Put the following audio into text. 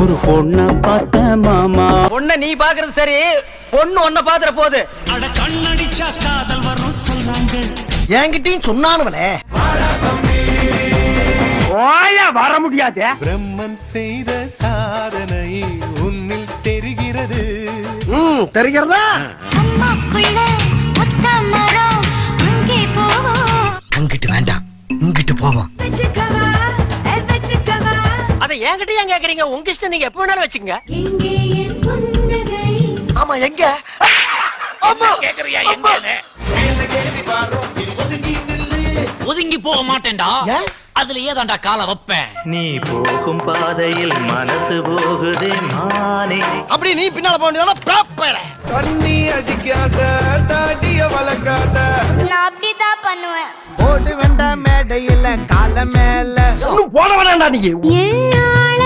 ஒரு பொண்ண பார்த்த மாமா. பொண்ண நீ பாக்குறது சரி, பொண்ணு ஒன்ன பாத்துற போது. அட கண்ணடிச்சா காதல் வரும் சொன்னாங்க. என்கிட்டயும் சொன்னானுவலே. ஓயா வர முடியாது. பிரம்மன் செய்த சாதனை உன்னில் தெரிகிறது. தெரிகிறதா? அங்கிட்டு வேண்டாம், இங்கிட்டு போவோம். அத என்கிட்ட ஏன் கேக்குறீங்க? உங்க இஷ்டம், நீங்க எப்ப வேணாலும் வச்சுங்க. ஆமா, எங்க கேக்குறியா எங்கன்னு? ஒதுங்கி போக மாட்டேன்டா. அதுல ஏதாண்டா கால வைப்பேன். நீ போகும் பாதையில் மனசு போகுதே மானே. அப்படி நீ பின்னால போக வேண்டியதான. தண்ணி அடிக்காத, தாடிய வளர்க்காத. நான் அப்படிதான் பண்ணுவேன். ஓடு வேண்டாம் மேடையில கால மேல. போட வேண்டாம்டா நீங்க. என்னால